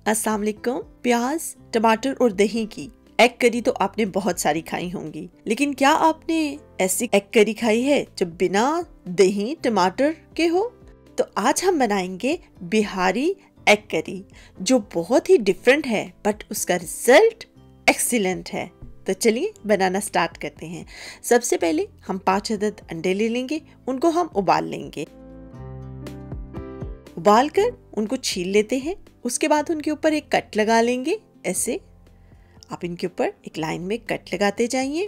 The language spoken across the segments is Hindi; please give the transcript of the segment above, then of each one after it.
अस्सलाम वालेकुम। प्याज, टमाटर और दही की एग करी तो आपने बहुत सारी खाई होंगी, लेकिन क्या आपने ऐसी एग करी खाई है जो बिना दही टमाटर के हो? तो आज हम बनाएंगे बिहारी एग करी, जो बहुत ही डिफरेंट है बट उसका रिजल्ट एक्सीलेंट है। तो चलिए बनाना स्टार्ट करते हैं। सबसे पहले हम 5 अदद अंडे ले लेंगे, उनको हम उबाल लेंगे। उबालकर उनको छील लेते हैं। उसके बाद उनके ऊपर एक कट लगा लेंगे। ऐसे आप इनके ऊपर एक लाइन में कट लगाते जाइए।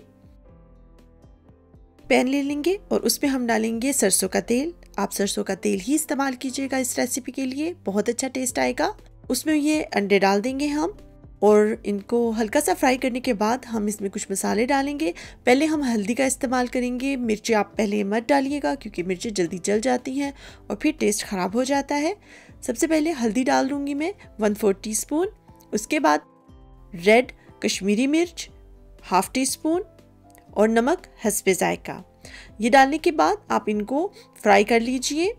पैन ले लेंगे और उसमें हम डालेंगे सरसों का तेल। आप सरसों का तेल ही इस्तेमाल कीजिएगा इस रेसिपी के लिए, बहुत अच्छा टेस्ट आएगा। उसमें ये अंडे डाल देंगे हम और इनको हल्का सा फ्राई करने के बाद हम इसमें कुछ मसाले डालेंगे। पहले हम हल्दी का इस्तेमाल करेंगे। मिर्ची आप पहले मत डालिएगा क्योंकि मिर्ची जल्दी जल जाती हैं और फिर टेस्ट ख़राब हो जाता है। सबसे पहले हल्दी डाल दूंगी मैं 1/4 टीस्पून। उसके बाद रेड कश्मीरी मिर्च 1/2 टीस्पून और नमक हस्बे जायका। ये डालने के बाद आप इनको फ्राई कर लीजिए।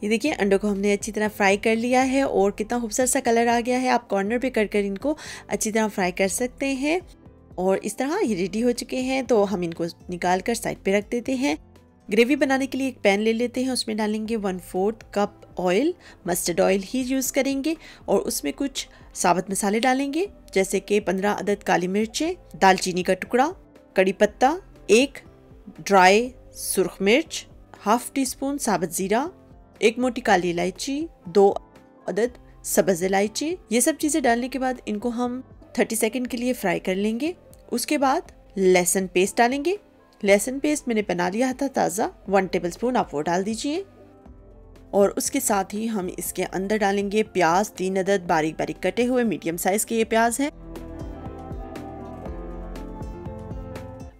ये देखिए अंडों को हमने अच्छी तरह फ्राई कर लिया है और कितना खूबसूरत सा कलर आ गया है। आप कॉर्नर पे कर कर इनको अच्छी तरह फ्राई कर सकते हैं और इस तरह ये रेडी हो चुके हैं। तो हम इनको निकाल कर साइड पे रख देते हैं। ग्रेवी बनाने के लिए एक पैन ले लेते हैं। उसमें डालेंगे 1/4 कप ऑयल, मस्टर्ड ऑयल ही यूज़ करेंगे और उसमें कुछ साबुत मसाले डालेंगे जैसे कि 15 अदद काली मिर्चें, दालचीनी का टुकड़ा, कड़ी पत्ता, 1 ड्राई सुर्ख मिर्च, 1/2 टीस्पून साबुत ज़ीरा, 1 मोटी काली इलायची, 2 अदद सब्ज़ इलायची। ये सब चीज़ें डालने के बाद इनको हम 30 सेकंड के लिए फ्राई कर लेंगे। उसके बाद लहसुन पेस्ट डालेंगे। लहसुन पेस्ट मैंने बना लिया था ताज़ा, 1 टेबलस्पून आप वो डाल दीजिए। और उसके साथ ही हम इसके अंदर डालेंगे प्याज, 3 अदद बारीक बारीक कटे हुए, मीडियम साइज़ के ये प्याज हैं।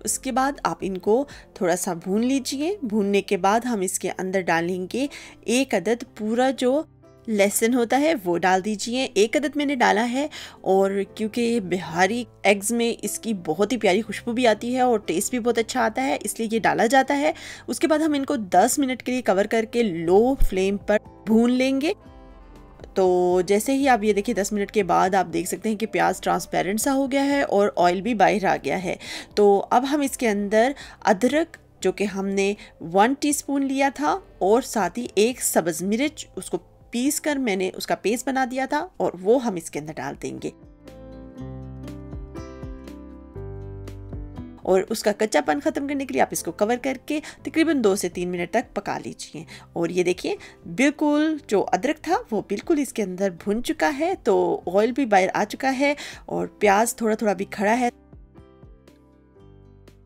उसके बाद आप इनको थोड़ा सा भून लीजिए। भूनने के बाद हम इसके अंदर डालेंगे 1 अदद पूरा जो लहसुन होता है वो डाल दीजिए। 1 अदद मैंने डाला है और क्योंकि बिहारी एग्स में इसकी बहुत ही प्यारी खुशबू भी आती है और टेस्ट भी बहुत अच्छा आता है, इसलिए ये डाला जाता है। उसके बाद हम इनको 10 मिनट के लिए कवर करके लो फ्लेम पर भून लेंगे। तो जैसे ही आप ये देखिए 10 मिनट के बाद आप देख सकते हैं कि प्याज ट्रांसपेरेंट सा हो गया है और ऑयल भी बाहर आ गया है। तो अब हम इसके अंदर अदरक जो कि हमने 1 टीस्पून लिया था और साथ ही 1 सब्ज़ मिर्च, उसको पीस कर मैंने उसका पेस्ट बना दिया था और वो हम इसके अंदर डाल देंगे और उसका कच्चापन ख़त्म करने के लिए आप इसको कवर करके तकरीबन 2 से 3 मिनट तक पका लीजिए। और ये देखिए बिल्कुल जो अदरक था वो बिल्कुल इसके अंदर भुन चुका है, तो ऑयल भी बाहर आ चुका है और प्याज थोड़ा थोड़ा भी खड़ा है,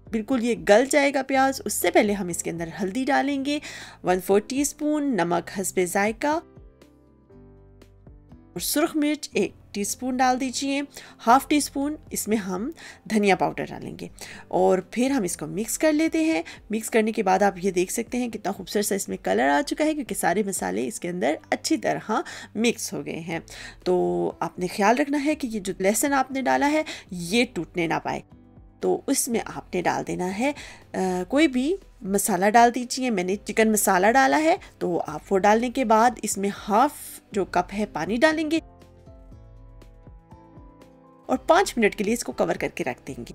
बिल्कुल ये गल जाएगा प्याज। उससे पहले हम इसके अंदर हल्दी डालेंगे 1/4 टीस्पून, नमक हस्बे जायका और सुर्ख मिर्च 1 टीस्पून डाल दीजिए। 1/2 टीस्पून इसमें हम धनिया पाउडर डालेंगे और फिर हम इसको मिक्स कर लेते हैं। मिक्स करने के बाद आप ये देख सकते हैं कितना खूबसूरत सा इसमें कलर आ चुका है क्योंकि सारे मसाले इसके अंदर अच्छी तरह मिक्स हो गए हैं। तो आपने ख्याल रखना है कि ये जो लहसुन आपने डाला है ये टूटने ना पाए। तो उसमें आपने डाल देना है कोई भी मसाला डाल दीजिए। मैंने चिकन मसाला डाला है, तो आप वो डालने के बाद इसमें 1/2 जो कप है पानी डालेंगे और 5 मिनट के लिए इसको कवर करके रख देंगे।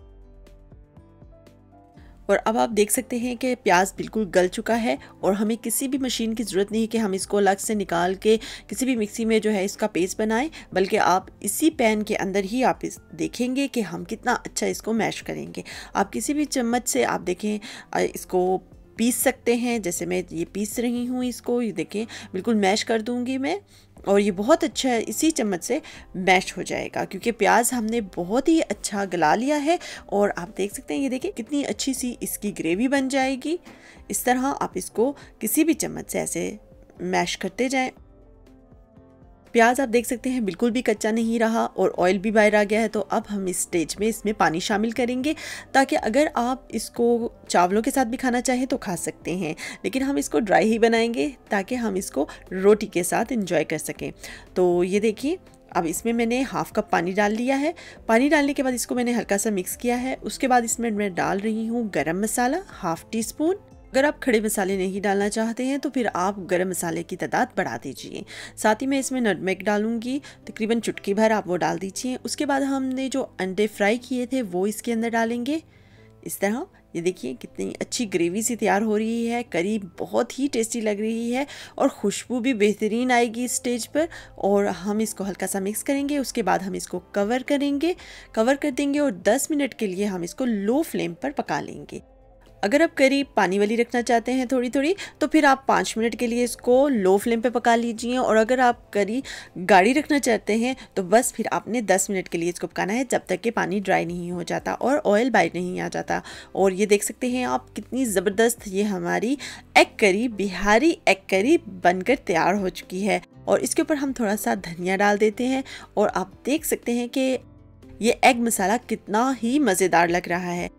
और अब आप देख सकते हैं कि प्याज बिल्कुल गल चुका है और हमें किसी भी मशीन की ज़रूरत नहीं कि हम इसको अलग से निकाल के किसी भी मिक्सी में जो है इसका पेस्ट बनाएं, बल्कि आप इसी पैन के अंदर ही आप देखेंगे कि हम कितना अच्छा इसको मैश करेंगे। आप किसी भी चम्मच से आप देखें इसको पीस सकते हैं, जैसे मैं ये पीस रही हूँ इसको, ये देखें बिल्कुल मैश कर दूँगी मैं और ये बहुत अच्छा इसी चम्मच से मैश हो जाएगा क्योंकि प्याज हमने बहुत ही अच्छा गला लिया है। और आप देख सकते हैं ये देखिए कितनी अच्छी सी इसकी ग्रेवी बन जाएगी। इस तरह आप इसको किसी भी चम्मच से ऐसे मैश करते जाएं। प्याज आप देख सकते हैं बिल्कुल भी कच्चा नहीं रहा और ऑयल भी बाहर आ गया है। तो अब हम इस स्टेज में इसमें पानी शामिल करेंगे ताकि अगर आप इसको चावलों के साथ भी खाना चाहें तो खा सकते हैं, लेकिन हम इसको ड्राई ही बनाएंगे ताकि हम इसको रोटी के साथ एंजॉय कर सकें। तो ये देखिए अब इसमें मैंने 1/2 कप पानी डाल लिया है। पानी डालने के बाद इसको मैंने हल्का सा मिक्स किया है। उसके बाद इसमें मैं डाल रही हूँ गरम मसाला 1/2 टीस्पून, अगर आप खड़े मसाले नहीं डालना चाहते हैं तो फिर आप गरम मसाले की तादाद बढ़ा दीजिए। साथ ही मैं इसमें नटमेग डालूंगी, तकरीबन चुटकी भर आप वो डाल दीजिए। उसके बाद हमने जो अंडे फ्राई किए थे वो इसके अंदर डालेंगे। इस तरह ये देखिए कितनी अच्छी ग्रेवी सी तैयार हो रही है। करी बहुत ही टेस्टी लग रही है और खुशबू भी बेहतरीन आएगी इस स्टेज पर। और हम इसको हल्का सा मिक्स करेंगे। उसके बाद हम इसको कवर कर देंगे और 10 मिनट के लिए हम इसको लो फ्लेम पर पका लेंगे। अगर आप करी पानी वाली रखना चाहते हैं थोड़ी थोड़ी, तो फिर आप 5 मिनट के लिए इसको लो फ्लेम पे पका लीजिए। और अगर आप करी गाढ़ी रखना चाहते हैं तो बस फिर आपने 10 मिनट के लिए इसको पकाना है, जब तक कि पानी ड्राई नहीं हो जाता और ऑयल बाहर नहीं आ जाता। और ये देख सकते हैं आप कितनी ज़बरदस्त ये हमारी egg curry, Bihari egg curry बनकर तैयार हो चुकी है। और इसके ऊपर हम थोड़ा सा धनिया डाल देते हैं और आप देख सकते हैं कि ये एग मसाला कितना ही मज़ेदार लग रहा है।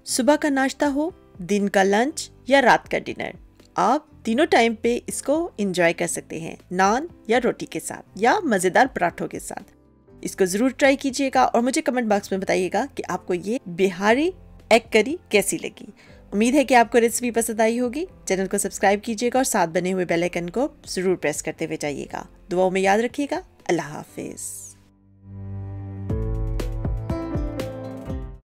सुबह का नाश्ता हो, दिन का लंच या रात का डिनर, आप तीनों टाइम पे इसको एंजॉय कर सकते हैं, नान या रोटी के साथ या मज़ेदार पराठों के साथ। इसको ज़रूर ट्राई कीजिएगा और मुझे कमेंट बॉक्स में बताइएगा कि आपको ये बिहारी एग करी कैसी लगी। उम्मीद है कि आपको रेसिपी पसंद आई होगी। चैनल को सब्सक्राइब कीजिएगा और साथ बने हुए बेल आइकन को ज़रूर प्रेस करते हुए जाइएगा। दुआओं में याद रखिएगा। अल्लाह हाफिज़।